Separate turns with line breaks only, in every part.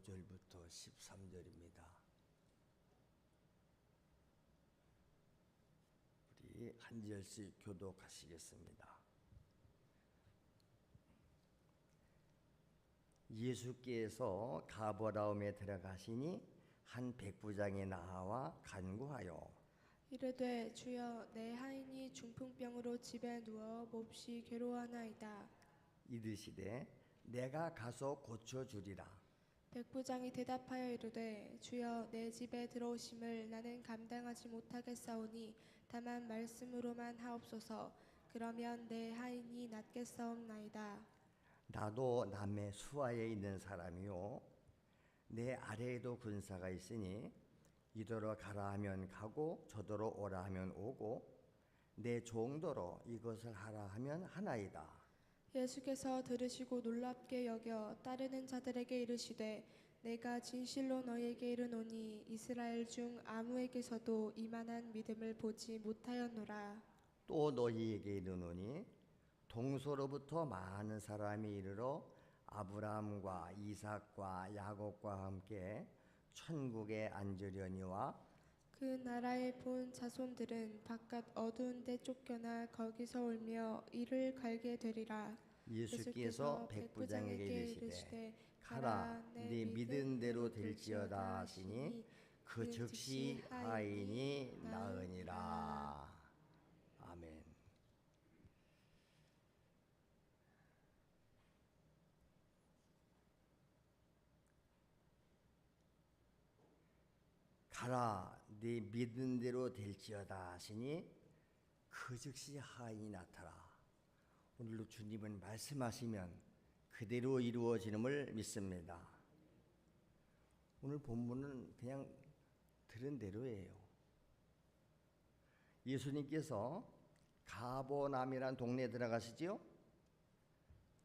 5절부터 13절입니다. 우리 한 절씩 교독하시겠습니다. 예수께서 가버나움에 들어가시니 한 백부장이 나와 간구하여
이르되 주여 내 하인이 중풍병으로 집에 누워 몹시 괴로워하나이다.
이르시되 내가 가서 고쳐주리라.
백부장이 대답하여 이르되 주여 내 집에 들어오심을 나는 감당하지 못하겠사오니 다만 말씀으로만 하옵소서. 그러면 내 하인이 낫겠사옵나이다.
나도 남의 수하에 있는 사람이요 내 아래에도 군사가 있으니 이더러 가라 하면 가고 저더러 오라 하면 오고 내 종도로 이것을 하라 하면 하나이다.
예수께서 들으시고 놀랍게 여겨 따르는 자들에게 이르시되 내가 진실로 너희에게 이르노니 이스라엘 중 아무에게서도 이만한 믿음을 보지 못하였노라.
또 너희에게 이르노니 동서로부터 많은 사람이 이르러 아브라함과 이삭과 야곱과 함께 천국에 앉으려니와
그 나라의 본 자손들은 바깥 어두운 데 쫓겨나 거기서 울며 이를 갈게 되리라.
예수께서 백부장에게 이르시되 가라 네 믿은 대로 될지어다 하시니 그 즉시 하인이 나으니라. 아멘. 가라 네 믿은 대로 될지어다 하시니 그 즉시 하인이 나타나. 오늘도 주님은 말씀하시면 그대로 이루어지는을 믿습니다. 오늘 본문은 그냥 들은 대로예요. 예수님께서 가버나움이라는 동네에 들어가시죠.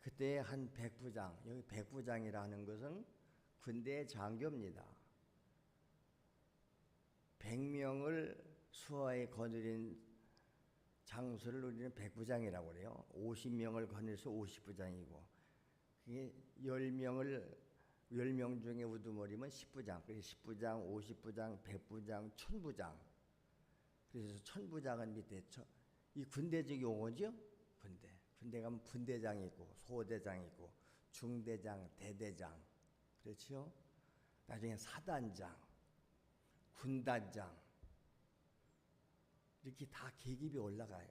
그때 한 백부장, 여기 백부장이라는 것은 군대 장교입니다. 100명을 수하에 거느린 장수를 우리는 백부장이라고 그래요. 50명을 거느려서 50부장이고 그게 10명 중에 우두머리면 10부장. 그래서 10부장, 50부장, 100부장, 1000부장. 그래서 1000부장은 밑에 이 군대적 용어죠. 군대 가면 분대장이 있고 소대장이 있고 중대장, 대대장. 그렇죠? 나중에 사단장, 군단장 이렇게 다 계급이 올라가요.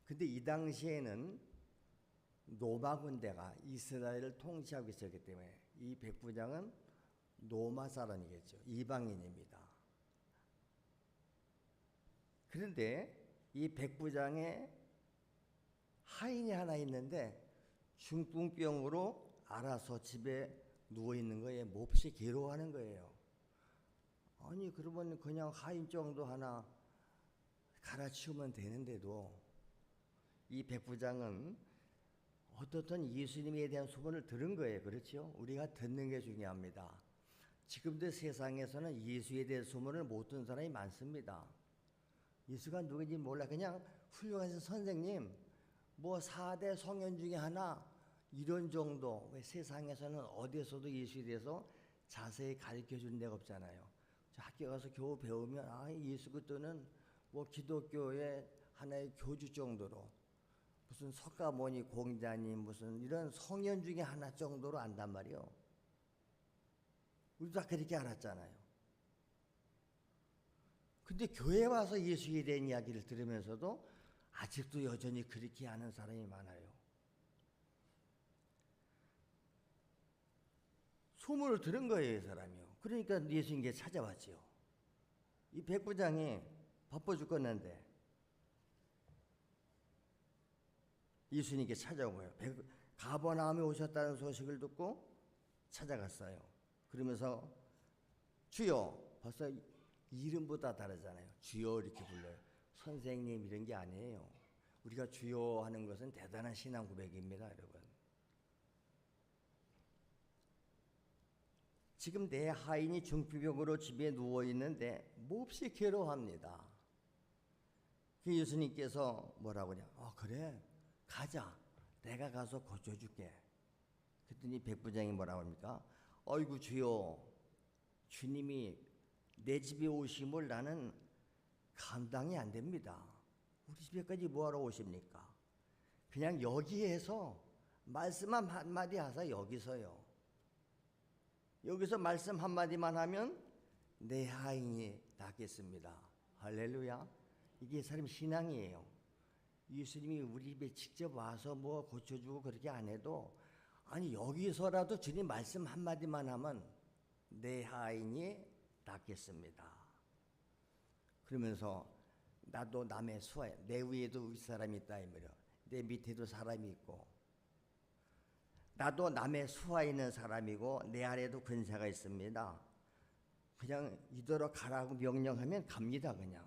근데 이 당시에는 로마 군대가 이스라엘을 통치하고 있었기 때문에 이 백부장은 로마 사람이겠죠. 이방인입니다. 그런데 이 백부장에 하인이 하나 있는데 중풍병으로 알아서 집에 누워있는 거에 몹시 괴로워하는 거예요. 아니 그러면 그냥 하인 정도 하나 갈아치우면 되는데도 이 백부장은 어떻든 예수님에 대한 소문을 들은 거예요. 그렇죠? 우리가 듣는 게 중요합니다. 지금도 세상에서는 예수에 대한 소문을 못 듣는 사람이 많습니다. 예수가 누구인지 몰라. 그냥 훌륭한 선생님, 뭐 4대 성현 중에 하나 이런 정도. 왜 세상에서는 어디에서도 예수에 대해서 자세히 가르쳐 준 데가 없잖아요. 학교 가서 겨우 배우면 예수 그리스도는 뭐 기독교의 하나의 교주 정도로 무슨 석가모니 공자님 무슨 이런 성현 중에 하나 정도로 안단 말이요. 우리도 다 그렇게 알았잖아요. 근데 교회 와서 예수에 대한 이야기를 들으면서도 아직도 여전히 그렇게 아는 사람이 많아요. 소문을 들은 거예요, 이 사람이요. 그러니까 예수님께 찾아왔지요. 이 백부장이 바빠 죽겠는데 예수님께 찾아온 거예요. 가버나움에 오셨다는 소식을 듣고 찾아갔어요. 그러면서 주여, 벌써 이름보다 다르잖아요. 주여 이렇게 불러요. 선생님 이런 게 아니에요. 우리가 주여 하는 것은 대단한 신앙 고백입니다, 여러분. 지금 내 하인이 중풍병으로 집에 누워있는데 몹시 괴로워합니다. 그 예수님께서 뭐라고 하냐. 그래 가자. 내가 가서 고쳐줄게. 그랬더니 백부장이 뭐라고 합니까? 어이구 주여, 주님이 내 집에 오심을 나는 감당이 안 됩니다. 우리 집에까지 뭐하러 오십니까? 그냥 여기에서 말씀 한마디 하사 여기서요. 여기서 말씀 한마디만 하면 내 하인이 낫겠습니다. 할렐루야. 이게 사람 신앙이에요. 예수님이 우리 집에 직접 와서 뭐 고쳐주고 그렇게 안 해도, 아니 여기서라도 주님 말씀 한마디만 하면 내 하인이 낫겠습니다. 그러면서 나도 남의 수하에, 내 위에도 윗사람이 있다 이 말이야. 내 밑에도 사람이 있고, 나도 남의 수하에 있는 사람이고 내 아래도 근세가 있습니다. 그냥 이대로 가라고 명령하면 갑니다. 그냥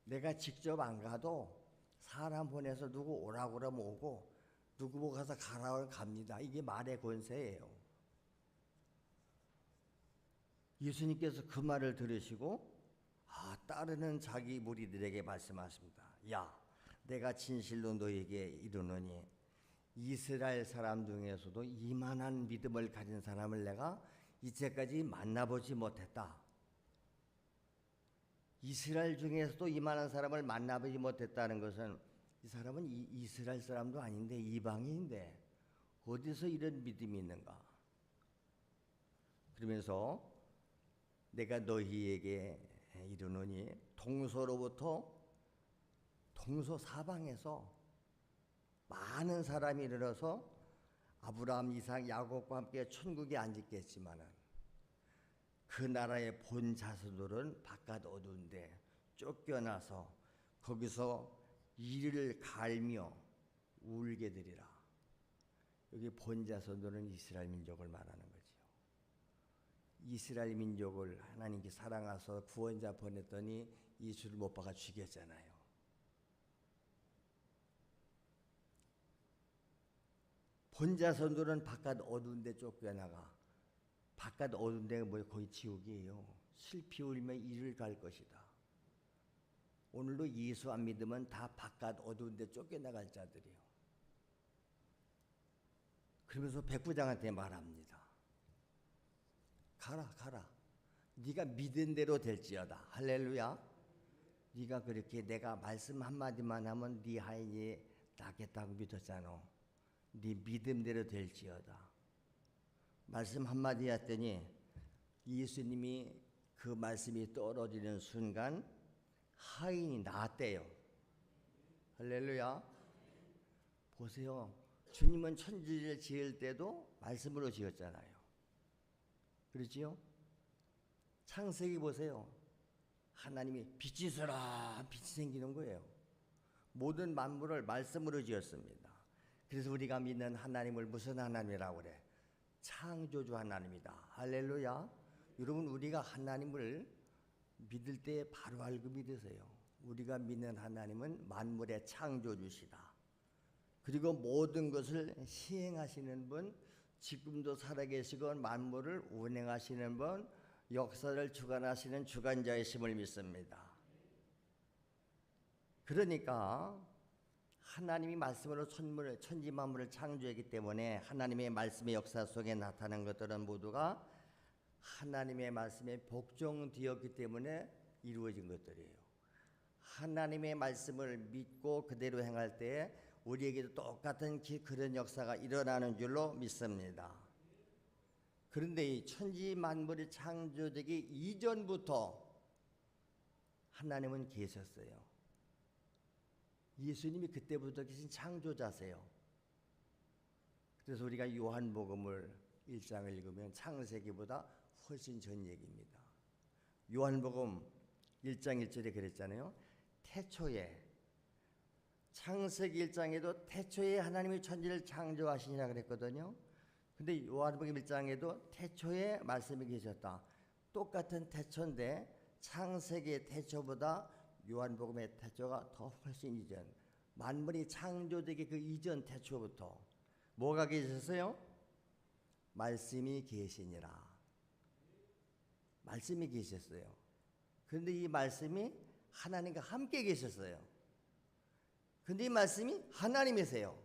내가 직접 안 가도 사람 보내서 누구 오라고 그러면 오고, 누구 보고 가서 가라고 하면 갑니다. 이게 말의 권세예요. 예수님께서 그 말을 들으시고 따르는 자기 무리들에게 말씀하십니다. 야, 내가 진실로 너에게 이르노니 이스라엘 사람 중에서도 이만한 믿음을 가진 사람을 내가 이제까지 만나보지 못했다. 이스라엘 중에서도 이만한 사람을 만나보지 못했다는 것은 이 사람은 이스라엘 사람도 아닌데 이방인인데 어디서 이런 믿음이 있는가? 그러면서 내가 너희에게 이르노니 동서 사방에서 많은 사람이 일어나서 아브라함, 이삭, 야곱과 함께 천국에 앉았겠지만은 그 나라의 본 자손들은 바깥 어두운데 쫓겨나서 거기서 이를 갈며 울게 되리라. 여기 본 자손들은 이스라엘 민족을 말하는 거지요. 이스라엘 민족을 하나님께 사랑하셔서 구원자 보냈더니 예수를 못 박아 죽였잖아요. 본 자손들은 바깥 어두운 데 쫓겨나가. 바깥 어두운 데가 뭐예요? 거의 지옥이에요. 슬피 울며 이를 갈 것이다. 오늘도 예수 안 믿으면 다 바깥 어두운 데 쫓겨나갈 자들이요. 그러면서 백부장한테 말합니다. 가라. 네가 믿은 대로 될지어다. 할렐루야. 네가 그렇게 내가 말씀 한마디만 하면 네 하인이 낫겠다고 믿었잖아. 네 믿음대로 될지어다. 말씀 한마디 했더니 예수님이 그 말씀이 떨어지는 순간 하인이 나았대요. 할렐루야. 보세요. 주님은 천지를 지을 때도 말씀으로 지었잖아요. 그렇지요? 창세기 보세요. 하나님이 빛이 있어라, 빛이 생기는 거예요. 모든 만물을 말씀으로 지었습니다. 그래서 우리가 믿는 하나님을 무슨 하나님이라고 그래? 창조주 하나님이다. 할렐루야. 여러분, 우리가 하나님을 믿을 때 바로 알고 믿으세요. 우리가 믿는 하나님은 만물의 창조주시다. 그리고 모든 것을 시행하시는 분, 지금도 살아계시고 만물을 운행하시는 분, 역사를 주관하시는 주관자이심을 믿습니다. 그러니까 하나님이 말씀으로 천지 만물을 창조했기 때문에 하나님의 말씀의 역사 속에 나타난 것들은 모두가 하나님의 말씀에 복종되었기 때문에 이루어진 것들이에요. 하나님의 말씀을 믿고 그대로 행할 때 우리에게도 똑같은 그런 역사가 일어나는 줄로 믿습니다. 그런데 이 천지 만물이 창조되기 이전부터 하나님은 계셨어요. 예수님이 그때부터 계신 창조자세요. 그래서 우리가 요한복음을 1장을 읽으면 창세기보다 훨씬 전 얘기입니다. 요한복음 1장 1절에 그랬잖아요. 태초에, 창세기 1장에도 태초에 하나님이 천지를 창조하시니라 그랬거든요. 근데 요한복음 1장에도 태초에 말씀이 계셨다. 똑같은 태초인데 창세기의 태초보다 요한복음의 태초가 더 훨씬 이전, 만물이 창조되기 그 이전 태초부터 뭐가 계셨어요? 말씀이 계시니라. 말씀이 계셨어요. 그런데 이 말씀이 하나님과 함께 계셨어요. 근데 이 말씀이 하나님이세요.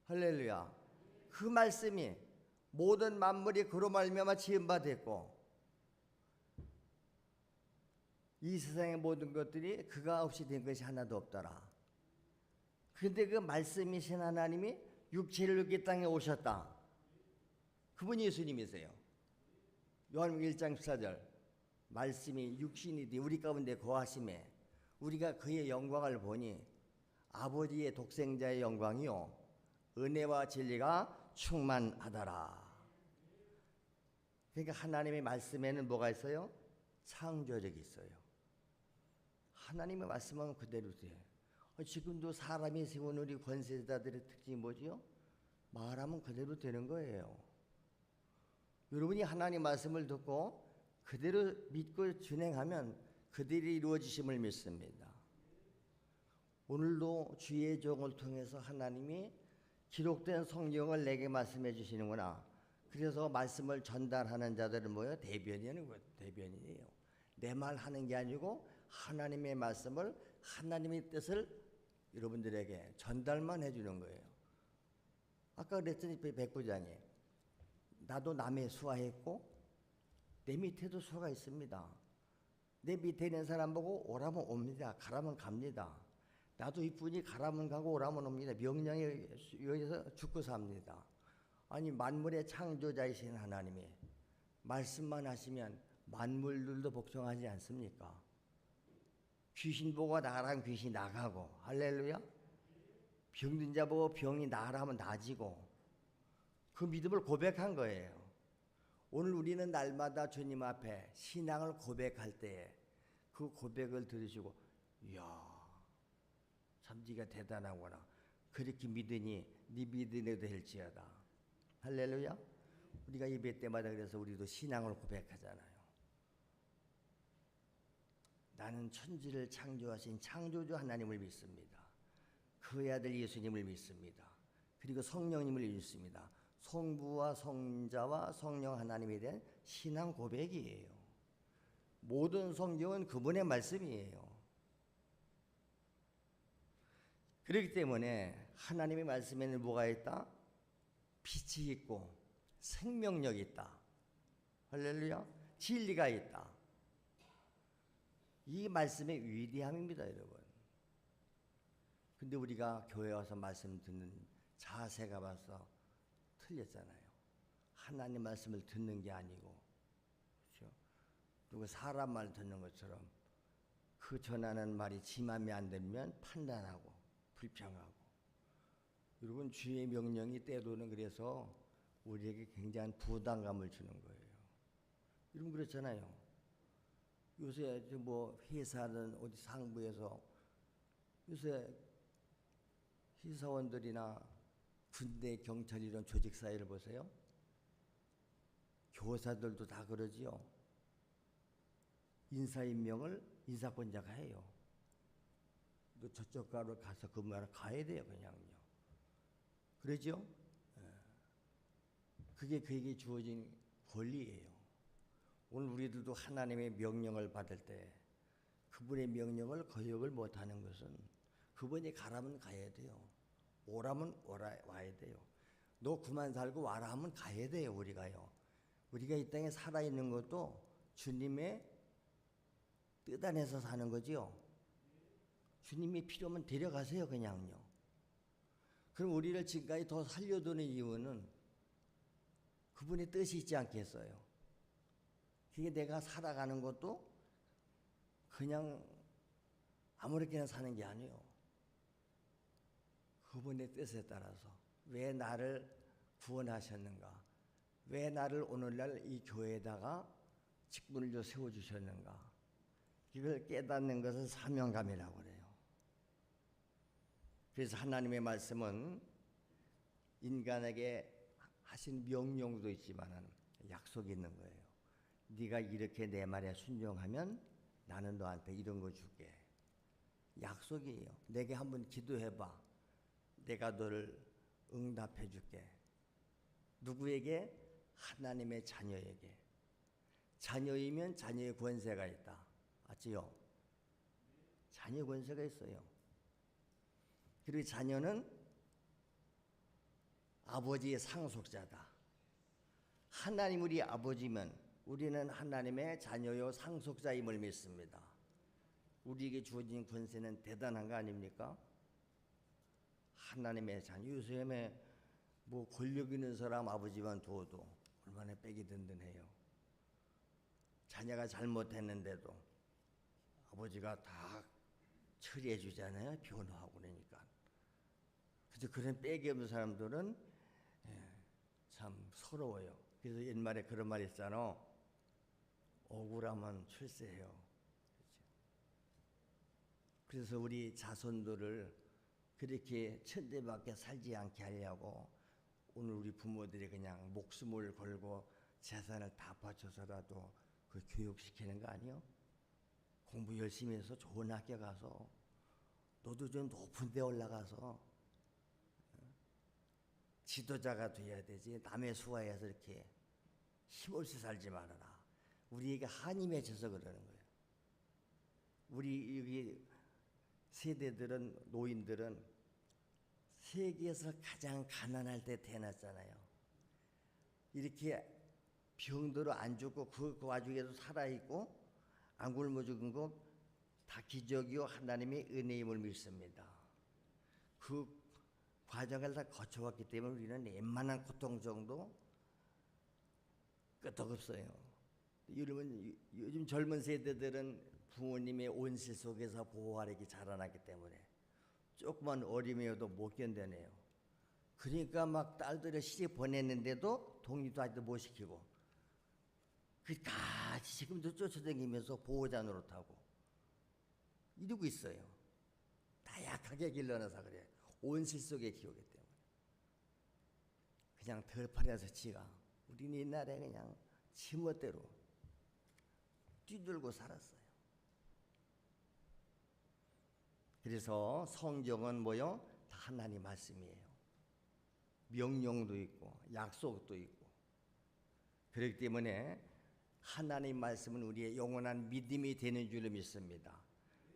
할렐루야. 그 말씀이 모든 만물이 그로 말미암아 지은 바 됐고 이 세상의 모든 것들이 그가 없이 된 것이 하나도 없더라. 그런데 그 말씀이신 하나님이 육체를 입고 땅에 오셨다. 그분이 예수님이세요. 요한복음 1장 14절 말씀이 육신이 되어 우리 가운데 거하심에 우리가 그의 영광을 보니 아버지의 독생자의 영광이요 은혜와 진리가 충만하더라. 그러니까 하나님의 말씀에는 뭐가 있어요? 창조력이 있어요. 하나님의 말씀은 그대로 돼. 지금도 사람이 세운 우리 권세자들의 특징이 뭐지요? 말하면 그대로 되는 거예요. 여러분이 하나님 말씀을 듣고 그대로 믿고 진행하면 그대로 이루어지심을 믿습니다. 오늘도 주의 종을 통해서 하나님이 기록된 성경을 내게 말씀해 주시는구나. 그래서 말씀을 전달하는 자들은 뭐예요? 대변인이에요. 내 말 하는 게 아니고 하나님의 말씀을 하나님의 뜻을 여러분들에게 전달만 해주는 거예요. 아까 그랬더니 백부장이 나도 남의 수하했고 내 밑에도 수가 있습니다. 내 밑에 있는 사람 보고 오라면 옵니다. 가라면 갑니다. 나도 이뿐이 가라면 가고 오라면 옵니다. 명령에 의해서 죽고 삽니다. 아니 만물의 창조자이신 하나님이 말씀만 하시면 만물들도 복종하지 않습니까? 귀신 보고 나가라면 귀신이 나가고 할렐루야. 병든 자 보고 병이 나가라면 나아지고 그 믿음을 고백한 거예요. 오늘 우리는 날마다 주님 앞에 신앙을 고백할 때에 그 고백을 들으시고 이야 참 네가 대단하구나. 그렇게 믿으니 네 믿음이 될지어다. 할렐루야. 우리가 예배 때마다 그래서 우리도 신앙을 고백하잖아요. 나는 천지를 창조하신 창조주 하나님을 믿습니다. 그의 아들 예수님을 믿습니다. 그리고 성령님을 믿습니다. 성부와 성자와 성령 하나님에 대한 신앙 고백이에요. 모든 성경은 그분의 말씀이에요. 그렇기 때문에 하나님의 말씀에는 뭐가 있다? 빛이 있고 생명력이 있다. 할렐루야. 진리가 있다. 이 말씀의 위대함입니다, 여러분. 근데 우리가 교회 와서 말씀 듣는 자세가 봐서 틀렸잖아요. 하나님 말씀을 듣는 게 아니고, 그렇죠? 누구 사람 말 듣는 것처럼 그 전하는 말이 지 맘에 안 들면 판단하고 불평하고. 여러분 주의 명령이 때로는 그래서 우리에게 굉장한 부담감을 주는 거예요. 여러분 그렇잖아요. 요새 뭐 회사든 어디 상부에서 요새 회사원들이나 군대, 경찰 이런 조직 사회를 보세요. 교사들도 다 그러지요. 인사 임명을 인사권자가 해요. 너 저쪽 가로 가서 근무하러 가야 돼요, 그냥요. 그러죠? 그게 그에게 주어진 권리예요. 오늘 우리들도 하나님의 명령을 받을 때 그분의 명령을 거역을 못하는 것은 그분이 가라면 가야 돼요. 오라면 와야 돼요. 너 그만 살고 와라 하면 가야 돼요. 우리가요. 우리가 이 땅에 살아있는 것도 주님의 뜻 안에서 사는 거지요. 주님이 필요하면 데려가세요. 그냥요. 그럼 우리를 지금까지 더 살려두는 이유는 그분의 뜻이 있지 않겠어요? 그게 내가 살아가는 것도 그냥 아무렇게나 사는 게 아니에요. 그분의 뜻에 따라서 왜 나를 구원하셨는가? 왜 나를 오늘날 이 교회에다가 직분을 세워주셨는가? 이걸 깨닫는 것은 사명감이라고 그래요. 그래서 하나님의 말씀은 인간에게 하신 명령도 있지만 약속이 있는 거예요. 네가 이렇게 내 말에 순종하면 나는 너한테 이런 거 줄게. 약속이에요. 내게 한번 기도해봐. 내가 너를 응답해 줄게. 누구에게? 하나님의 자녀에게. 자녀이면 자녀의 권세가 있다. 맞지요? 자녀 권세가 있어요. 그리고 자녀는 아버지의 상속자다. 하나님 우리 아버지면 우리는 하나님의 자녀요 상속자임을 믿습니다. 우리에게 주어진 권세는 대단한 거 아닙니까? 하나님의 자녀. 요즘에 뭐 권력 있는 사람 아버지만 둬도 얼마나 빽이 든든해요. 자녀가 잘못했는데도 아버지가 다 처리해 주잖아요. 변호하고 그러니까. 그래서 그런 빽이 없는 사람들은 참 서러워요. 그래서 옛말에 그런 말 있잖아. 억울하면 출세해요. 그래서 우리 자손들을 그렇게 천대받게 살지 않게 하려고 오늘 우리 부모들이 그냥 목숨을 걸고 재산을 다 바쳐서라도 그 교육시키는 거 아니요? 공부 열심히 해서 좋은 학교 가서 너도 좀 높은 데 올라가서 지도자가 돼야 되지. 남의 수하에서 이렇게 힘없이 살지 말아라. 우리에게 한이 맺혀서 그러는 거예요. 우리 여기 세대들은, 노인들은 세계에서 가장 가난할 때 태어났잖아요. 이렇게 병들어 안 죽고 그 와중에도 살아있고 안 굶어 죽은 거 다 기적이요 하나님의 은혜임을 믿습니다. 그 과정을 다 거쳐왔기 때문에 우리는 웬만한 고통 정도 끄떡없어요. 요즘 젊은 세대들은 부모님의 온실 속에서 보호 아래기 자라나기 때문에 조그만 어림이어도 못 견뎌내요. 그러니까 막 딸들을 시집 보냈는데도 독립도 아직도 못 시키고 그 같이 지금도 쫓아다니면서 보호자 노릇하고 이러고 있어요. 다약하게 길러놔서 그래. 온실 속에 키우기 때문에. 그냥 덜파려서 지가. 우리는 옛날에 그냥 지멋대로 뛰들고 살았어요. 그래서 성경은 뭐요? 다 하나님 말씀이에요. 명령도 있고 약속도 있고. 그렇기 때문에 하나님 말씀은 우리의 영원한 믿음이 되는 줄로 믿습니다.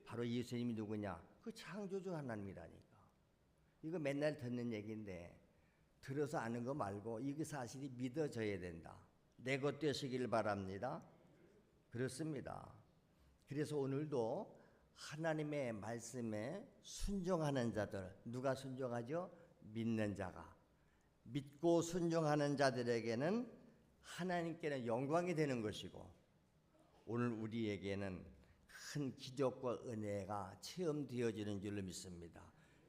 바로 예수님이 누구냐? 그 창조주 하나님이라니까. 이거 맨날 듣는 얘기인데 들어서 아는 거 말고 이게 사실이 믿어져야 된다. 내 것 되시길 바랍니다. 그렇습니다. 그래서 오늘도 하나님의 말씀에 순종하는 자들, 누가 순종하죠? 믿는 자가. 믿고 순종하는 자들에게는 하나님께는 영광이 되는 것이고 오늘 우리에게는 큰 기적과 은혜가 체험되어지는 줄로 믿습니다.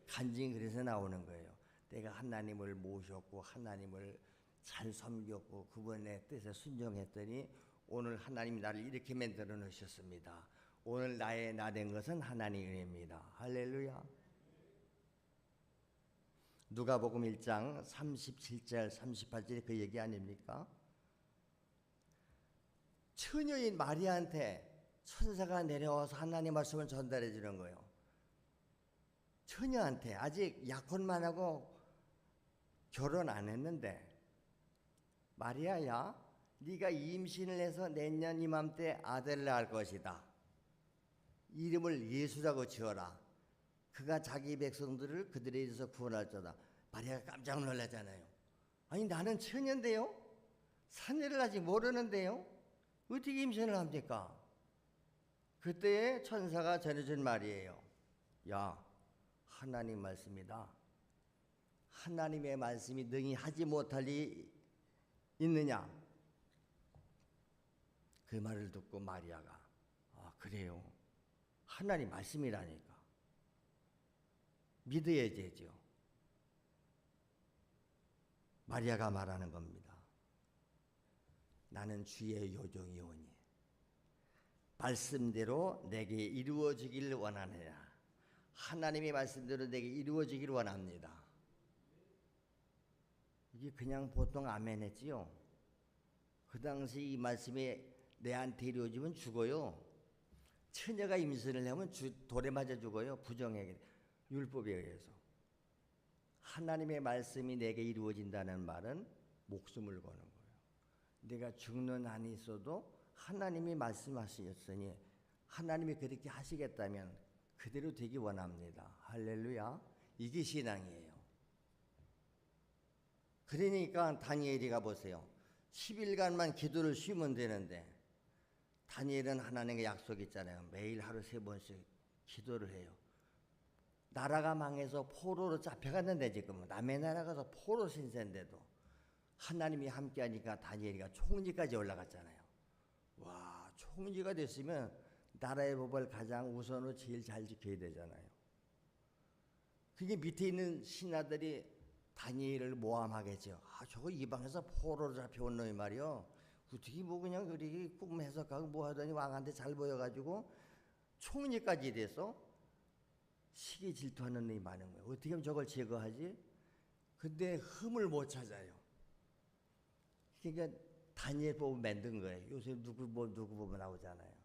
간증이 그래서 나오는 거예요. 내가 하나님을 모셨고 하나님을 잘 섬겼고 그분의 뜻에 순종했더니 오늘 하나님이 나를 이렇게 만들어 놓으셨습니다. 오늘 나의 나 된 것은 하나님의 은혜입니다. 할렐루야. 누가복음 1장 37절 38절에 그 얘기 아닙니까? 처녀인 마리아한테 천사가 내려와서 하나님 말씀을 전달해 주는 거예요. 처녀한테 아직 약혼만 하고 결혼 안 했는데 마리아야 네가 임신을 해서 내년 이맘때 아들을 낳을 것이다. 이름을 예수라고 지어라. 그가 자기 백성들을 그들에 의해서 구원할 자다. 마리아가 깜짝 놀라잖아요. 아니 나는 처녀인데요? 산녀를 아직 모르는데요? 어떻게 임신을 합니까? 그때 천사가 전해준 말이에요. 야, 하나님 말씀이다. 하나님의 말씀이 능히 하지 못할 리 있느냐? 그 말을 듣고 마리아가 아 그래요. 하나님 말씀이라니까. 믿어야 되죠. 마리아가 말하는 겁니다. 나는 주의 요종이오니 말씀대로 내게 이루어지길 원하느냐. 하나님의 말씀대로 내게 이루어지길 원합니다. 이게 그냥 보통 아멘 했지요. 그 당시 이 말씀이 내한테 이루어지면 죽어요. 처녀가 임신을 하면 돌에 맞아 죽어요. 부정에게 율법에 의해서. 하나님의 말씀이 내게 이루어진다는 말은 목숨을 거는 거예요. 내가 죽는 한이 있어도 하나님이 말씀하셨으니 하나님이 그렇게 하시겠다면 그대로 되기 원합니다. 할렐루야. 이게 신앙이에요. 그러니까 다니엘이가 보세요. 10일간만 기도를 쉬면 되는데 다니엘은 하나님의 약속이 있잖아요. 매일 하루 3번씩 기도를 해요. 나라가 망해서 포로로 잡혀갔는데 지금 남의 나라 가서 포로 신세인데도 하나님이 함께하니까 다니엘이가 총리까지 올라갔잖아요. 와, 총리가 됐으면 나라의 법을 가장 우선으로 제일 잘 지켜야 되잖아요. 그게 밑에 있는 신하들이 다니엘을 모함하겠죠. 아, 저거 이방에서 포로로 잡혀온 놈이 말이요. 어떻게 뭐 그냥 그렇게 꿈 해석하고 뭐 하더니 왕한테 잘 보여가지고 총리까지 돼서 시기 질투하는 놈이 많은 거예요. 어떻게 하면 저걸 제거하지? 근데 흠을 못 찾아요. 그러니까 다니엘 보고 만든 거예요. 요새 누구 보면 나오잖아요.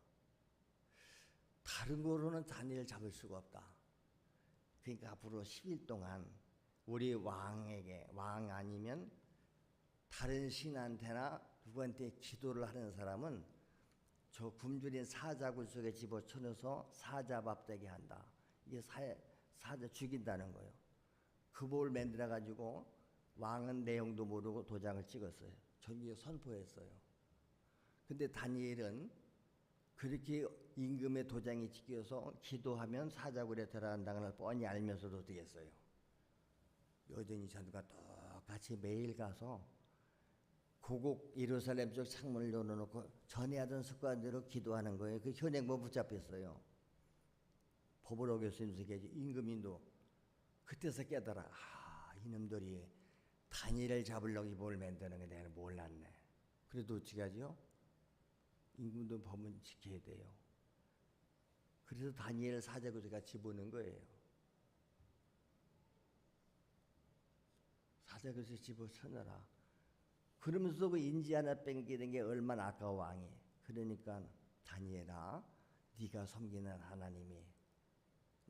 다른 거로는 다니엘 잡을 수가 없다. 그러니까 앞으로 10일 동안 우리 왕에게, 왕 아니면 다른 신한테나 누구한테 기도를 하는 사람은 저 굶주린 사자굴 속에 집어쳐넣어서 사자 밥 되게 한다. 이게 사자 죽인다는 거예요. 그 법을 만들어 가지고 왕은 내용도 모르고 도장을 찍었어요. 전기에 선포했어요. 근데 다니엘은 그렇게 임금의 도장이 찍혀서 기도하면 사자굴에 들어간다는 걸 뻔히 알면서도 어떻게 했어요? 여전히 전과 똑같이 매일 가서 고국 예루살렘 쪽 창문을 열어놓고 전에 하던 습관대로 기도하는 거예요. 그 현행범 붙잡혔어요. 법을 어겼으면서 임금인도 그때서 깨달아. 아, 이놈들이 다니엘을 잡으려고 이 법을 만드는 게 내가 몰랐네. 그래도 어떻게 하죠? 임금도 법은 지켜야 돼요. 그래서 다니엘 사자굴에가 집어넣은 거예요. 사자굴에 집어쳐넣어라. 그러면서 그 인지 하나 뺑기는 게 얼마나 아까워 왕이. 그러니까 다니엘아, 네가 섬기는 하나님이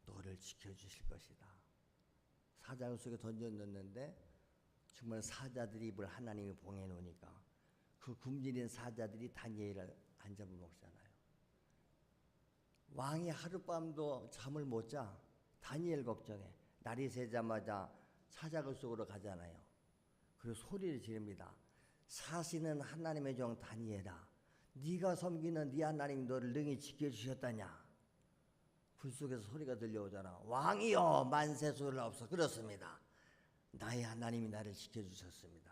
너를 지켜주실 것이다. 사자굴 속에 던져넣는데 정말 사자들이 입을 하나님이 봉해놓으니까 그 굶주린 사자들이 다니엘을 안 잡아먹잖아요. 왕이 하룻밤도 잠을 못 자. 다니엘 걱정해. 날이 새자마자 사자굴 속으로 가잖아요. 그리고 소리를 지릅니다. 사시는 하나님의 종 다니엘아, 네가 섬기는 네 하나님 너를 능히 지켜주셨다냐. 굴 속에서 소리가 들려오잖아. 왕이여 만세소리옵소서. 그렇습니다. 나의 하나님이 나를 지켜주셨습니다.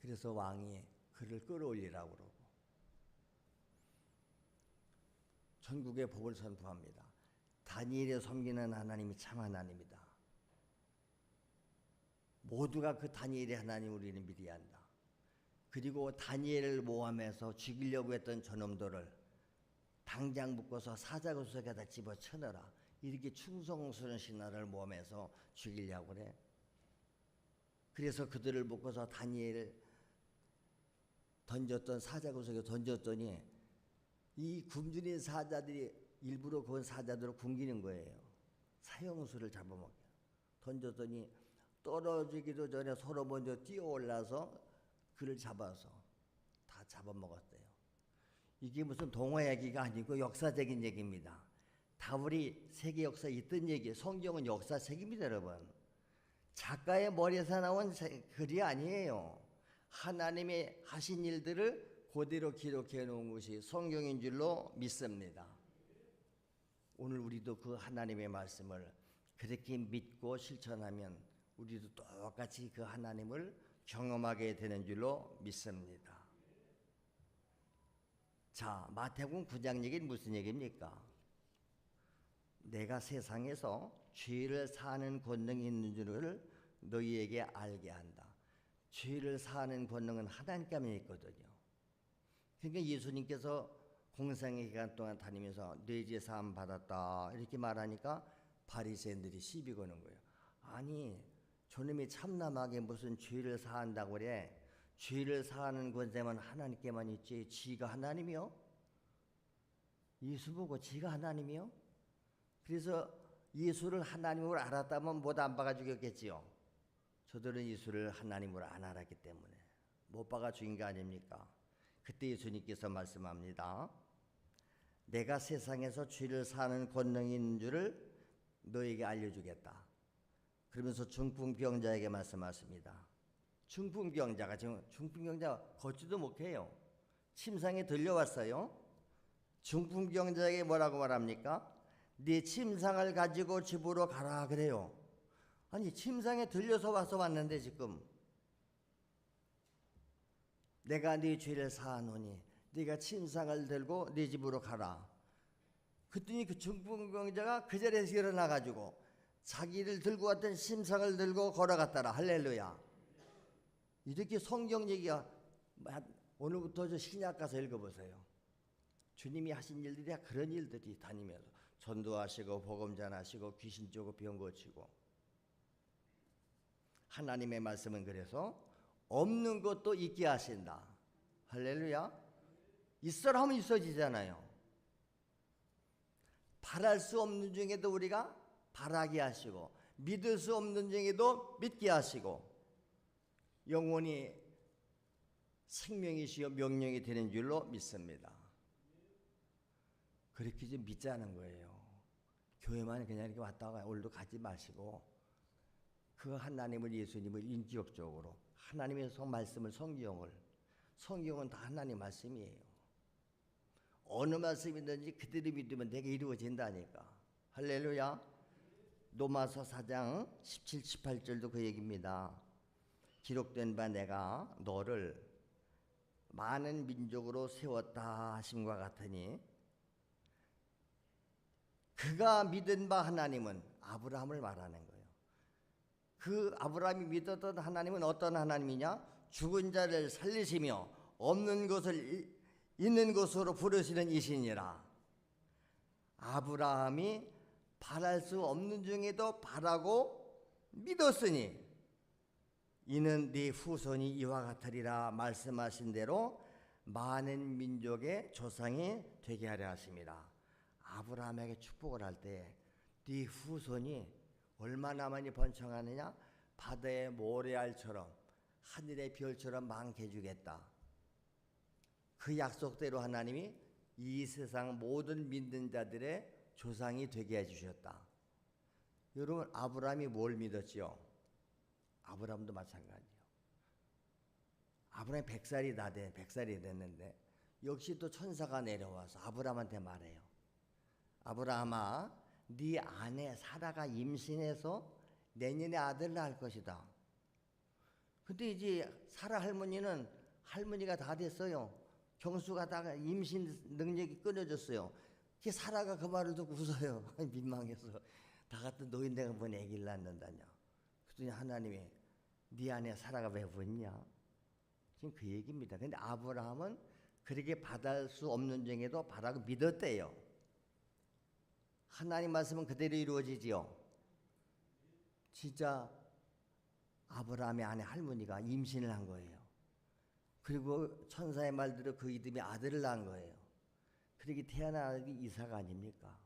그래서 왕이 그를 끌어올리라고 그러고 전국의 법을 선포합니다. 다니엘이 섬기는 하나님이 참 하나님이다. 모두가 그 다니엘의 하나님 우리는 믿어야 한다. 그리고 다니엘을 모함해서 죽이려고 했던 저놈들을 당장 묶어서 사자굴 속에다 집어쳐넣어라. 이렇게 충성스러운 신하를 모함해서 죽이려고 그래. 그래서 그들을 묶어서 다니엘을 던졌던 사자굴 속에 던졌더니 이 굶주린 사자들이 일부러 그 사자들을 굶기는 거예요. 사형수를 잡아먹게 던졌더니 떨어지기도 전에 서로 먼저 뛰어올라서 그를 잡아서 다 잡아먹었대요. 이게 무슨 동화 얘기가 아니고 역사적인 얘기입니다. 다 우리 세계 역사에 있던 얘기. 성경은 역사책입니다, 여러분. 작가의 머리에서 나온 글이 아니에요. 하나님의 하신 일들을 그대로 기록해 놓은 것이 성경인 줄로 믿습니다. 오늘 우리도 그 하나님의 말씀을 그렇게 믿고 실천하면 우리도 똑같이 그 하나님을 경험하게 되는 줄로 믿습니다. 자, 마태복음 9장 얘기는 무슨 얘기입니까? 내가 세상에서 죄를 사하는 권능이 있는 줄을 너희에게 알게 한다. 죄를 사하는 권능은 하나님께만 있거든요. 그러니까 예수님께서 공생의 기간 동안 다니면서 뇌죄 사함 받았다 이렇게 말하니까 바리새인들이 시비 거는 거예요. 아니, 저놈이 참남하게 무슨 죄를 사한다고 그래. 죄를 사하는 권세만 하나님께만 있지 지가 하나님이요? 예수 보고 지가 하나님이요? 그래서 예수를 하나님으로 알았다면 못 안 박아 죽였겠지요. 저들은 예수를 하나님으로 안 알았기 때문에 못 박아 죽인 거 아닙니까? 그때 예수님께서 말씀합니다. 내가 세상에서 죄를 사하는 권능이 있는 줄을 너에게 알려주겠다. 그러면서 중풍병자에게 말씀하십니다. 중풍병자가 지금 중풍병자가 걷지도 못해요. 침상에 들려왔어요. 중풍병자에게 뭐라고 말합니까? 네 침상을 가지고 집으로 가라 그래요. 아니 침상에 들려서 왔는데 지금 내가 네 죄를 사하노니 네가 침상을 들고 네 집으로 가라. 그랬더니 그 중풍병자가 그 자리에서 일어나 가지고 자기를 들고 왔던 침상을 들고 걸어갔더라. 할렐루야. 이렇게 성경 얘기가 오늘부터 저 신약 가서 읽어보세요. 주님이 하신 일들이 다 그런 일들이 다니면서 전도하시고 복음 전하시고 귀신 쫓고 병 고치고. 하나님의 말씀은 그래서 없는 것도 있게 하신다. 할렐루야. 있어라 하면 있어지잖아요. 바랄 수 없는 중에도 우리가 바라게 하시고 믿을 수 없는 중에도 믿게 하시고 영원히 생명이시여 명령이 되는 줄로 믿습니다. 그렇게 좀 믿자는 거예요. 교회만 그냥 이렇게 왔다가 올도 가지 마시고 그 하나님을 예수님을 인격적으로 하나님의 말씀을 성경은 다 하나님 말씀이에요. 어느 말씀이든지 그대로 믿으면 내게 이루어진다니까. 할렐루야. 로마서 4장 17, 18절도 그 얘기입니다. 기록된 바 내가 너를 많은 민족으로 세웠다 하심과 같으니 그가 믿은 바 하나님은 아브라함을 말하는 거예요. 그 아브라함이 믿었던 하나님은 어떤 하나님이냐? 죽은 자를 살리시며 없는 것을 있는 것으로 부르시는 이시니라. 아브라함이 바랄 수 없는 중에도 바라고 믿었으니 이는 네 후손이 이와 같으리라 말씀하신 대로 많은 민족의 조상이 되게 하려 하십니다. 아브라함에게 축복을 할 때 네 후손이 얼마나 많이 번창하느냐? 바다의 모래알처럼 하늘의 별처럼 많게 해주겠다. 그 약속대로 하나님이 이 세상 모든 믿는 자들의 조상이 되게 해주셨다. 여러분 아브라함이 뭘 믿었지요? 아브라함도 마찬가지예요. 아브라함이 100살이 됐는데 역시 또 천사가 내려와서 아브라함한테 말해요. 아브라함아, 네 아내 사라가 임신해서 내년에 아들을 낳을 것이다. 근데 이제 사라 할머니가 다 됐어요. 경수가 다 임신 능력이 끊어졌어요. 사라가 그 말을 듣고 웃어요. 민망해서 다 같은 노인네가 뭔 애기를 낳는다냐. 그랬더니 하나님이 네 아내 사라가 왜 웃냐? 지금 그 얘기입니다. 근데 아브라함은 그렇게 받을 수 없는 중에도 바라고 믿었대요. 하나님 말씀은 그대로 이루어지지요. 진짜 아브라함의 아내 할머니가 임신을 한 거예요. 그리고 천사의 말대로 그 이듬해 아들을 낳은 거예요. 그렇게 태어난 아들이 이삭 아닙니까?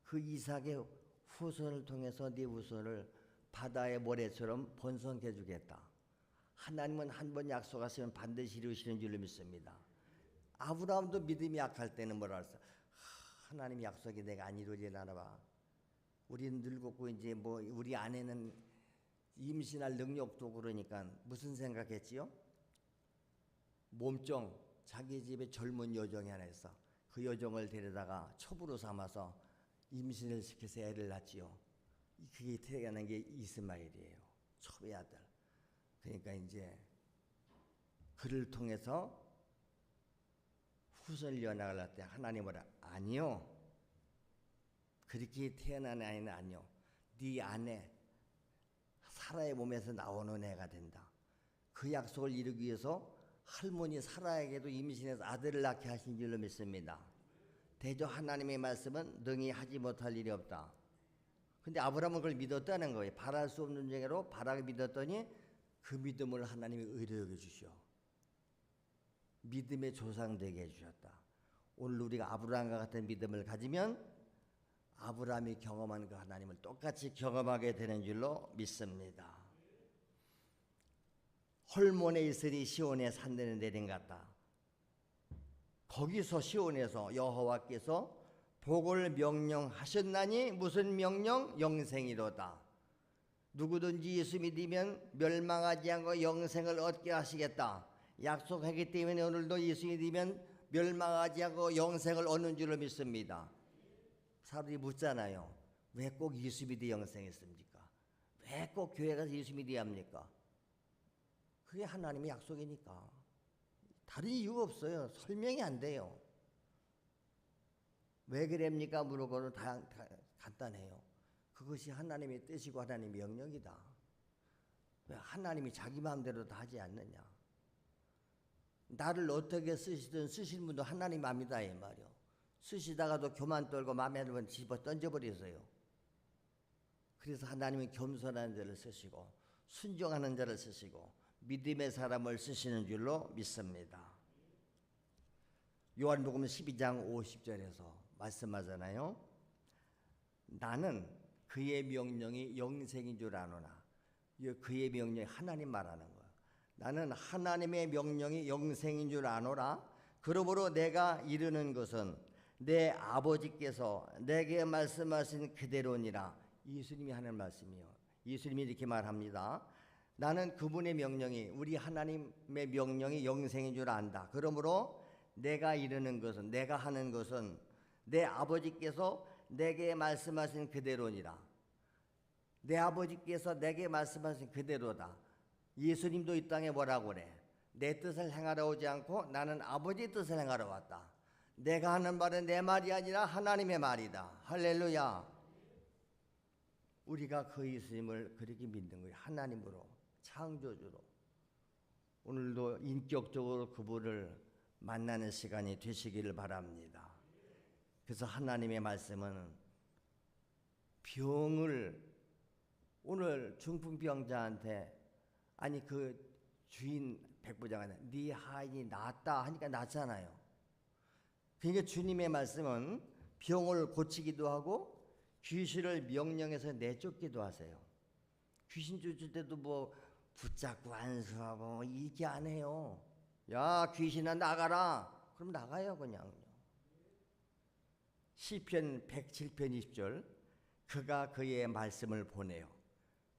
그 이삭의 후손을 통해서 네 후손을 바다의 모래처럼 번성해 주겠다. 하나님은 한 번 약속하시면 반드시 이루시는 줄로 믿습니다. 아브라함도 믿음이 약할 때는 뭐라 했어? 하나님 약속이 내가 안 이루어지나 봐. 우리는 늙었고 이제 뭐 우리 아내는 임신할 능력도 그러니까 무슨 생각했지요? 몸종 자기 집에 젊은 여종이 하나 있어. 그 여종을 데려다가 첩으로 삼아서 임신을 시켜서 애를 낳지요. 그게 태어난 게 이스마엘이에요. 첩의 아들. 그러니까 이제 그를 통해서 후손을 이어나갈 때 하나님은 아니요. 그렇게 태어난 아이는 아니요. 네 아내 사라의 몸에서 나오는 애가 된다. 그 약속을 이루기 위해서 할머니 사라에게도 임신해서 아들을 낳게 하신 줄로 믿습니다. 대저 하나님의 말씀은 능히 하지 못할 일이 없다. 근데 아브라함은 그걸 믿었다는 거예요. 바랄 수 없는 중에로 바라게 믿었더니 그 믿음을 하나님이 의로 여겨주시오. 믿음의 조상 되게 해주셨다. 오늘 우리가 아브라함과 같은 믿음을 가지면 아브라함이 경험한 그 하나님을 똑같이 경험하게 되는 줄로 믿습니다. 헐몬에 있으니 시온에 산들은 내린 같다. 거기서 시온에서 여호와께서 복을 명령하셨나니 무슨 명령? 영생이로다. 누구든지 예수 믿으면 멸망하지 않고 영생을 얻게 하시겠다. 약속하기 때문에 오늘도 예수 믿으면 멸망하지 않고 영생을 얻는 줄로 믿습니다. 사람들이 묻잖아요. 왜 꼭 예수 믿어 영생했습니까? 왜 꼭 교회 가서 예수 믿어야 합니까? 그게 하나님의 약속이니까. 다른 이유가 없어요. 설명이 안 돼요. 왜 그럽니까? 물어보면 다 간단해요. 그것이 하나님의 뜻이고 하나님의 명령이다. 왜 하나님이 자기 마음대로 다 하지 않느냐? 나를 어떻게 쓰시든 쓰시는 분도 하나님 마음이다 이 말이요. 쓰시다가도 교만 떨고 마음에 들면 집어 던져버리세요. 그래서 하나님은 겸손한 자를 쓰시고 순종하는 자를 쓰시고 믿음의 사람을 쓰시는 줄로 믿습니다. 요한복음 12장 50절에서 말씀하잖아요. 나는 그의 명령이 영생인 줄 아노라. 그의 명령이 하나님 말하는 거예요. 나는 하나님의 명령이 영생인 줄 아노라. 그러므로 내가 이르는 것은 내 아버지께서 내게 말씀하신 그대로니라. 예수님이 하는 말씀이요. 예수님이 이렇게 말합니다. 나는 그분의 명령이 우리 하나님의 명령이 영생인 줄 안다. 그러므로 내가 이르는 것은 내가 하는 것은 내 아버지께서 내게 말씀하신 그대로니라. 내 아버지께서 내게 말씀하신 그대로다. 예수님도 이 땅에 뭐라고 그래? 내 뜻을 행하러 오지 않고 나는 아버지의 뜻을 행하러 왔다. 내가 하는 말은 내 말이 아니라 하나님의 말이다. 할렐루야. 우리가 그 예수님을 그렇게 믿는 거예요. 하나님으로, 창조주로. 오늘도 인격적으로 그분을 만나는 시간이 되시기를 바랍니다. 그래서 하나님의 말씀은 병을 오늘 중풍병자한테 아니 그 주인 백부장한테 네 하인이 낫다 하니까 낫잖아요. 그러니까 주님의 말씀은 병을 고치기도 하고 귀신을 명령해서 내쫓기도 하세요. 귀신 쫓을 때도 뭐 붙잡고 안수하고 이렇게 안 해요. 야 귀신아 나가라. 그럼 나가요 그냥. 시편 107편 20절 그가 그의 말씀을 보내요.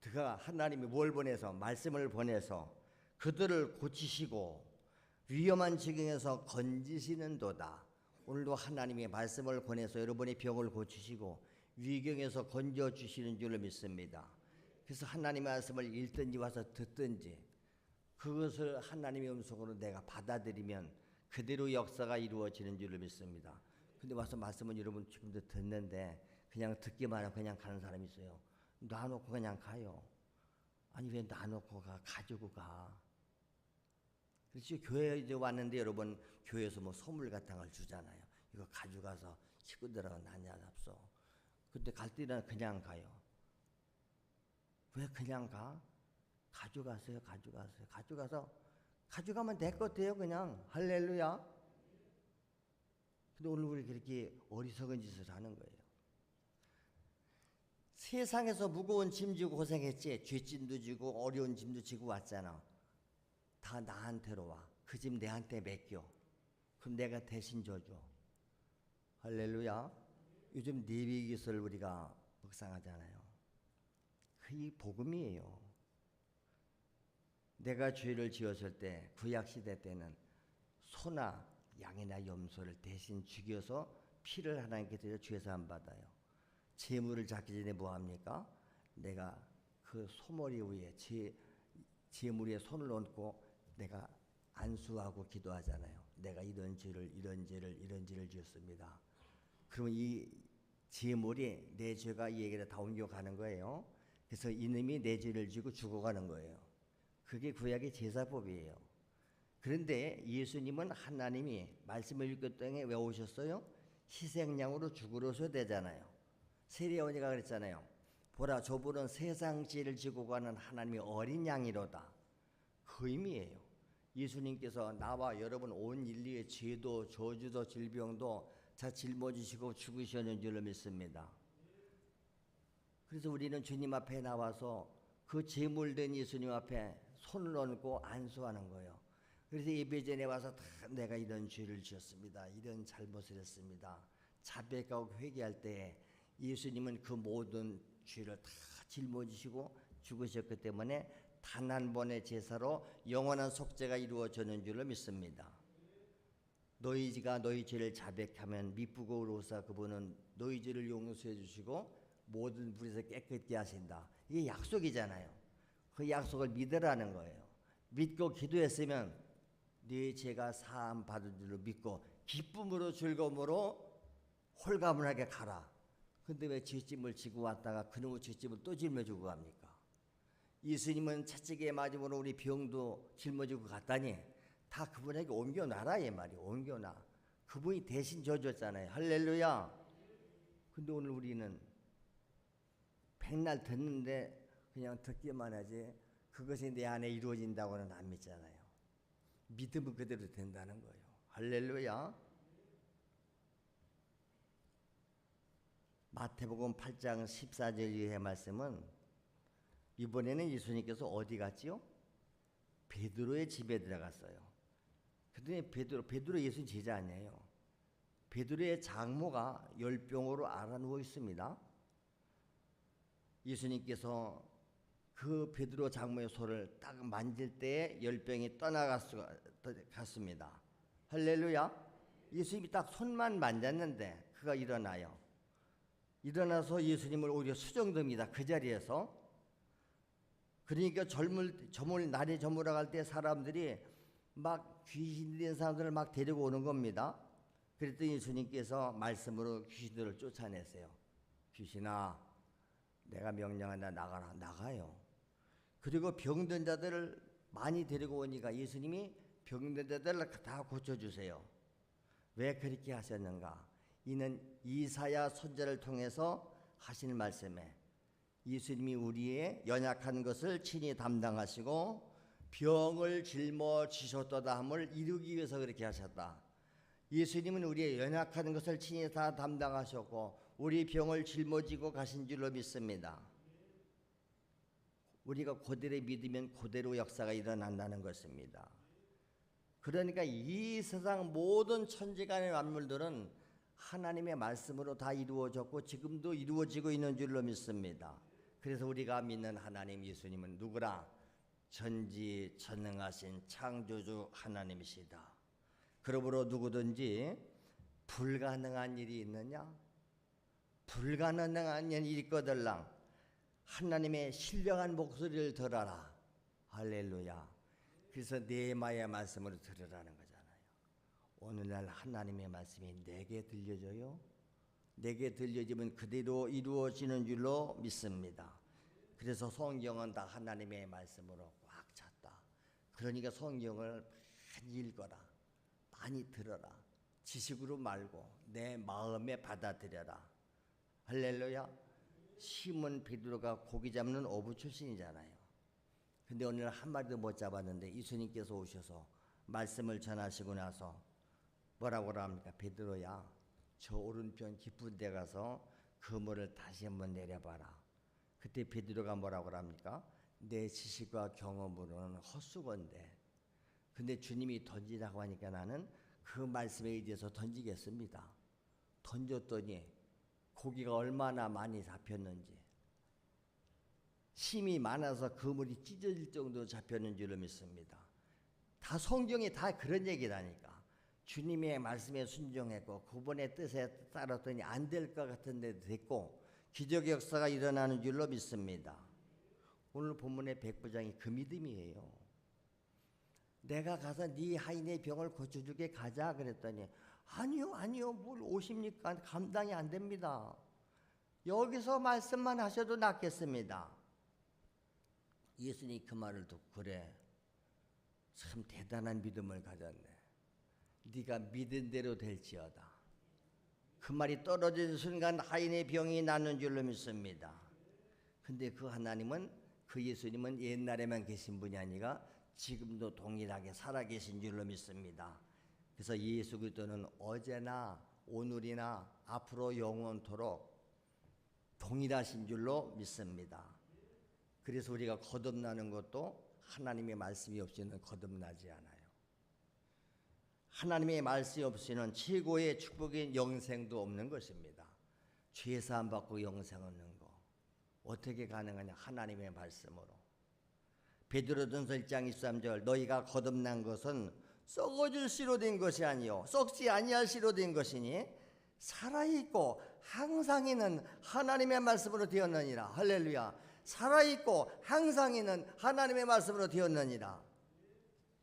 그가 하나님이 뭘 보내서 말씀을 보내서 그들을 고치시고 위험한 지경에서 건지시는도다. 오늘도 하나님의 말씀을 보내서 여러분의 병을 고치시고 위경에서 건져주시는 줄로 믿습니다. 그래서 하나님의 말씀을 읽든지 와서 듣든지 그것을 하나님의 음성으로 내가 받아들이면 그대로 역사가 이루어지는 줄로 믿습니다. 근데 와서 말씀은 여러분 지금도 듣는데 그냥 듣기만 하고 그냥 가는 사람이 있어요. 놔놓고 그냥 가요. 아니 왜 놔놓고 가? 가지고 가. 그렇지. 교회에 이제 왔는데 여러분 교회에서 뭐 선물 같은 걸 주잖아요. 이거 가져가서 식구들하고 나냐 잡소. 근데 갈 때는 그냥 가요. 왜 그냥 가? 가져가세요. 가져가면 내 것 돼요 그냥. 할렐루야. 근데 오늘 우리 그렇게 어리석은 짓을 하는 거예요. 세상에서 무거운 짐 지고 고생했지. 죄짐도 지고 어려운 짐도 지고 왔잖아. 다 나한테로 와. 그 짐 내한테 맡겨. 그럼 내가 대신 져줘. 할렐루야. 요즘 레위기서를 우리가 묵상하잖아요. 그게 복음이에요. 내가 죄를 지었을 때 구약시대 때는 소나 양이나 염소를 대신 죽여서 피를 하나님께 드려 죄사함 받아요. 제물을 잡기 전에 뭐합니까? 내가 그 소머리 위에 제물 위에 손을 얹고 내가 안수하고 기도하잖아요. 내가 이런 죄를 지었습니다. 그러면 이 제물이 내 죄가 이 얘기를 다 옮겨가는 거예요. 그래서 이놈이 내 죄를 지고 죽어가는 거예요. 그게 구약의 제사법이에요. 그런데 예수님은 하나님이 말씀을 읽을 땅에 왜 오셨어요? 희생양으로 죽으러 오셔야 되잖아요. 세례요한이가 그랬잖아요. 보라 저분은 세상 죄를 지고 가는 하나님의 어린 양이로다. 그 의미예요. 예수님께서 나와 여러분 온 인류의 죄도 저주도 질병도 다 짊어지시고 죽으셨는 줄로 믿습니다. 그래서 우리는 주님 앞에 나와서 그 제물된 예수님 앞에 손을 얹고 안수하는 거예요. 그래서 예배전에 와서 다 내가 이런 죄를 지었습니다. 이런 잘못을 했습니다. 자백하고 회개할 때 예수님은 그 모든 죄를 다 짊어지시고 죽으셨기 때문에 단 한 번의 제사로 영원한 속죄가 이루어지는 줄로 믿습니다. 너희가 너희 죄를 자백하면 미쁘고 의로우사 그분은 너희 죄를 용서해 주시고 모든 불에서 깨끗게 하신다. 이게 약속이잖아요. 그 약속을 믿으라는 거예요. 믿고 기도했으면 네 죄가 사함 받은 줄로 믿고 기쁨으로 즐거움으로 홀가분하게 가라. 근데 왜 죄짐을 지고 왔다가 그놈의 죄짐을 또 짊어지고 갑니까? 예수님은 채찍에 맞음으로 우리 병도 짊어지고 갔다니 다 그분에게 옮겨놔라 이 말이에요. 옮겨놔. 그분이 대신 져줬잖아요. 할렐루야. 근데 오늘 우리는 백날 듣는데 그냥 듣기만 하지 그것이 내 안에 이루어진다고는 안 믿잖아요. 믿으면 그대로 된다는 거예요. 할렐루야. 마태복음 8장 14절 이하의 말씀은 이번에는 예수님께서 어디 갔지요? 베드로의 집에 들어갔어요. 근데 베드로 예수님 제자 아니에요. 베드로의 장모가 열병으로 앓아누워 있습니다. 예수님께서 그 베드로 장모의 손을 딱 만질 때에 열병이 떠나갔습니다. 할렐루야. 예수님이 딱 손만 만졌는데 그가 일어나요. 일어나서 예수님을 오히려 수정됩니다. 그 자리에서. 그러니까 날이 저물어갈 때 사람들이 막 귀신 들린 사람들을 막 데리고 오는 겁니다. 그랬더니 예수님께서 말씀으로 귀신들을 쫓아내세요. 귀신아, 내가 명령한다 나가라. 나가요. 그리고 병든 자들을 많이 데리고 오니까 예수님이 병든 자들을 다 고쳐주세요. 왜 그렇게 하셨는가? 이는 이사야 선지자를 통해서 하신 말씀에 예수님이 우리의 연약한 것을 친히 담당하시고 병을 짊어지셨도다 함을 이루기 위해서 그렇게 하셨다. 예수님은 우리의 연약한 것을 친히 다 담당하셨고 우리 병을 짊어지고 가신 줄로 믿습니다. 우리가 그대로 믿으면 그대로 역사가 일어난다는 것입니다. 그러니까 이 세상 모든 천지간의 만물들은 하나님의 말씀으로 다 이루어졌고 지금도 이루어지고 있는 줄로 믿습니다. 그래서 우리가 믿는 하나님 예수님은 누구라? 전지전능하신 창조주 하나님이시다. 그러므로 누구든지 불가능한 일이 있느냐? 불가능한 일이 있거들랑 하나님의 신령한 목소리를 들어라. 할렐루야. 그래서 네마의 말씀을 들으라는 거잖아요. 오늘날 하나님의 말씀이 내게 들려져요. 내게 들려지면 그대로 이루어지는 줄로 믿습니다. 그래서 성경은 다 하나님의 말씀으로 꽉 찼다. 그러니까 성경을 많이 읽어라. 많이 들어라. 지식으로 말고 내 마음에 받아들여라. 할렐루야. 시몬 베드로가 고기 잡는 어부 출신이잖아요. 근데 오늘 한 마리도 못 잡았는데 예수님께서 오셔서 말씀을 전하시고 나서 뭐라고 합니까? 베드로야, 저 오른편 깊은 데 가서 그물을 다시 한번 내려봐라. 그때 베드로가 뭐라고 합니까? 내 지식과 경험으로는 헛수건데. 근데 주님이 던지라고 하니까 나는 그 말씀에 의지해서 던지겠습니다. 던졌더니 고기가 얼마나 많이 잡혔는지, 힘이 많아서 그물이 찢어질 정도로 잡혔는 줄로 믿습니다. 다 성경이 다 그런 얘기라니까. 주님의 말씀에 순종했고 그분의 뜻에 따랐더니 안 될 것 같은데 됐고 기적의 역사가 일어나는 줄로 믿습니다. 오늘 본문의 백부장이 그 믿음이에요. 내가 가서 네 하인의 병을 고쳐주게 가자 그랬더니 아니요 뭘 오십니까? 감당이 안 됩니다. 여기서 말씀만 하셔도 낫겠습니다. 예수님이 그 말을 듣고 그래, 참 대단한 믿음을 가졌네. 네가 믿은 대로 될지어다. 그 말이 떨어지는 순간 하인의 병이 낫는 줄로 믿습니다. 근데 그 하나님은, 그 예수님은 옛날에만 계신 분이 아니라 지금도 동일하게 살아계신 줄로 믿습니다. 그래서 예수 그리스도는 어제나 오늘이나 앞으로 영원토록 동일하신 줄로 믿습니다. 그래서 우리가 거듭나는 것도 하나님의 말씀이 없이는 거듭나지 않아요. 하나님의 말씀이 없이는 최고의 축복인 영생도 없는 것입니다. 죄사함 받고 영생 얻는 거. 어떻게 가능하냐? 하나님의 말씀으로. 베드로전서 1장 23절 너희가 거듭난 것은 썩어질 씨로 된 것이 아니요 썩지 아니할 씨로 된 것이니 살아있고 항상 있는 하나님의 말씀으로 되었느니라. 할렐루야. 살아있고 항상 있는 하나님의 말씀으로 되었느니라.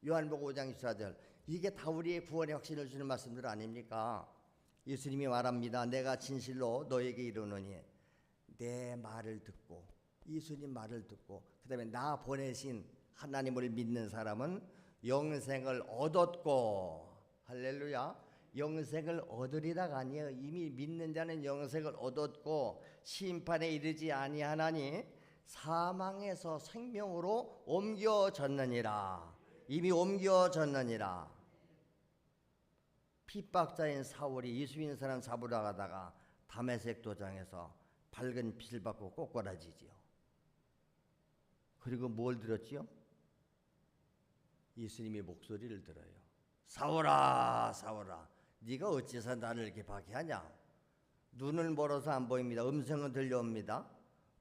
요한복음 5장 24절. 이게 다 우리의 구원의 확신을 주는 말씀들 아닙니까? 예수님이 말합니다. 내가 진실로 너에게 이르노니 내 말을 듣고 예수님 말을 듣고 그 다음에 나 보내신 하나님을 믿는 사람은 영생을 얻었고, 할렐루야, 영생을 얻으리다가 아니에요. 이미 믿는 자는 영생을 얻었고 심판에 이르지 아니하나니 사망에서 생명으로 옮겨졌느니라. 이미 옮겨졌느니라. 핍박자인 사울이 예수 믿는 사람 잡으러 가다가 다메섹 도장에서 밝은 빛을 받고 꼬꾸라지지요. 그리고 뭘 들었지요? 예수님의 목소리를 들어요. 사울아 사울아 네가 어째서 나를 이렇게 박해하냐? 눈을 멀어서 안 보입니다. 음성은 들려옵니다.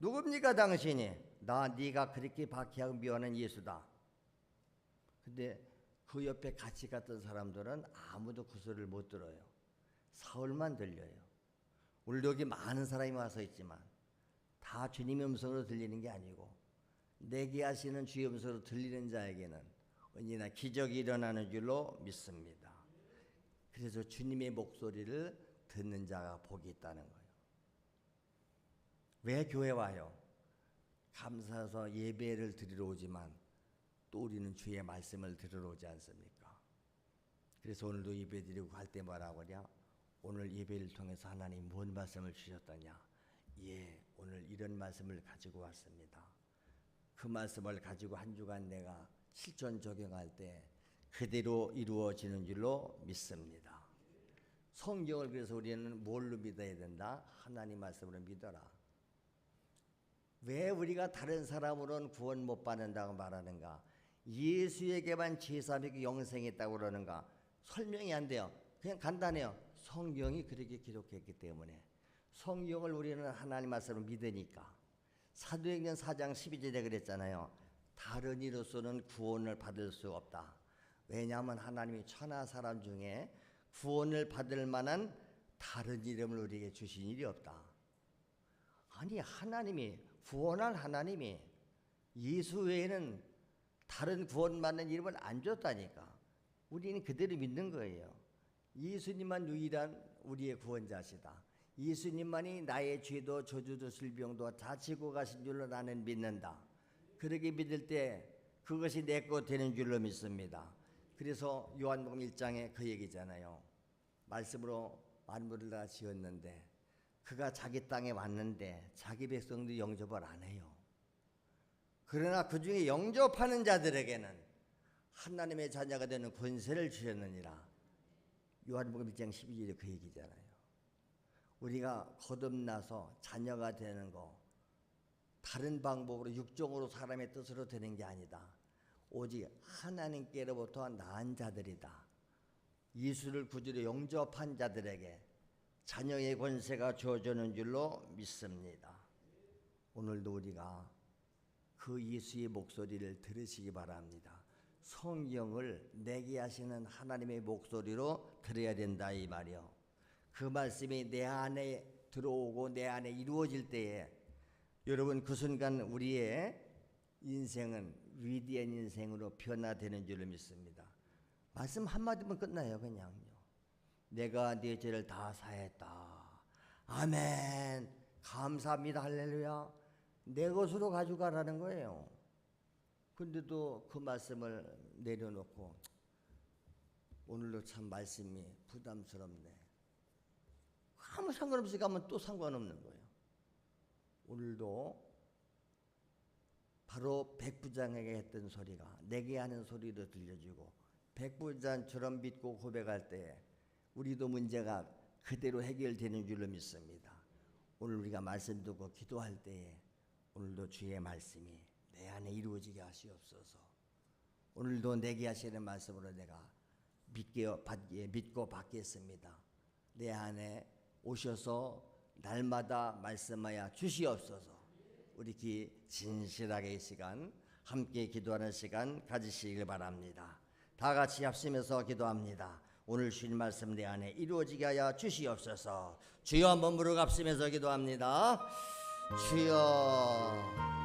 누굽니까 당신이? 나 네가 그렇게 박해하고 미워하는 예수다. 근데 그 옆에 같이 갔던 사람들은 아무도 그 소리를 못 들어요. 사울만 들려요. 오늘 여기 많은 사람이 와서 있지만 다 주님의 음성으로 들리는 게 아니고 내게 하시는 주의 음성으로 들리는 자에게는 언제나 기적이 일어나는 줄로 믿습니다. 그래서 주님의 목소리를 듣는 자가 복이 있다는 거예요. 왜 교회 와요? 감사해서 예배를 드리러 오지만 또 우리는 주의 말씀을 들으러 오지 않습니까? 그래서 오늘도 예배 드리고 갈 때 뭐라고 하냐? 오늘 예배를 통해서 하나님 뭔 말씀을 주셨더냐? 예, 오늘 이런 말씀을 가지고 왔습니다. 그 말씀을 가지고 한 주간 내가 실천 적용할 때 그대로 이루어지는 줄로 믿습니다. 성경을 그래서 우리는 뭘로 믿어야 된다? 하나님 말씀으로 믿어라. 왜 우리가 다른 사람으로는 구원 못 받는다고 말하는가? 예수에게만 제사하고 영생이 있다고 그러는가? 설명이 안 돼요. 그냥 간단해요. 성경이 그렇게 기록했기 때문에. 성경을 우리는 하나님 말씀으로 믿으니까. 사도행전 4장 12절에 그랬잖아요. 다른 이로서는 구원을 받을 수 없다. 왜냐하면 하나님이 천하 사람 중에 구원을 받을 만한 다른 이름을 우리에게 주신 일이 없다. 아니 하나님이 구원할 하나님이 예수 외에는 다른 구원받는 이름을 안 줬다니까. 우리는 그대로 믿는 거예요. 예수님만 유일한 우리의 구원자시다. 예수님만이 나의 죄도 저주도 질병도 다 지고 가신 줄로 나는 믿는다. 그렇게 믿을 때 그것이 내 것 되는 줄로 믿습니다. 그래서 요한복음 1장에 그 얘기잖아요. 말씀으로 만물을 다 지었는데 그가 자기 땅에 왔는데 자기 백성들이 영접을 안 해요. 그러나 그 중에 영접하는 자들에게는 하나님의 자녀가 되는 권세를 주셨느니라. 요한복음 1장 12절에 그 얘기잖아요. 우리가 거듭나서 자녀가 되는 거 다른 방법으로 육종으로 사람의 뜻으로 되는 게 아니다. 오직 하나님께로부터 낳은 자들이다. 예수를 구주로 영접한 자들에게 자녀의 권세가 주어지는 줄로 믿습니다. 오늘도 우리가 그 예수의 목소리를 들으시기 바랍니다. 성경을 내게 하시는 하나님의 목소리로 들어야 된다 이 말이요. 그 말씀이 내 안에 들어오고 내 안에 이루어질 때에 여러분 그 순간 우리의 인생은 위대한 인생으로 변화되는 줄을 믿습니다. 말씀 한마디면 끝나요. 그냥요. 내가 네 죄를 다 사했다. 아멘. 감사합니다. 할렐루야. 내 것으로 가져가라는 거예요. 근데도 그 말씀을 내려놓고 오늘도 참 말씀이 부담스럽네. 아무 상관없이 가면 또 상관없는 거예요. 오늘도 바로 백부장에게 했던 소리가 내게 하는 소리도 들려주고 백부장처럼 믿고 고백할 때 우리도 문제가 그대로 해결되는 줄로 믿습니다. 오늘 우리가 말씀 듣고 기도할 때에 오늘도 주의 말씀이 내 안에 이루어지게 하시옵소서. 오늘도 내게 하시는 말씀으로 내가 믿고 받겠습니다. 내 안에 오셔서 날마다 말씀하여 주시옵소서. 우리 진실하게 이 시간 함께 기도하는 시간 가지시길 바랍니다. 다 같이 합심해서 기도합니다. 오늘 주신 말씀 내 안에 이루어지게 하여 주시옵소서. 주여 한번 부르고 합심해서 기도합니다. 주여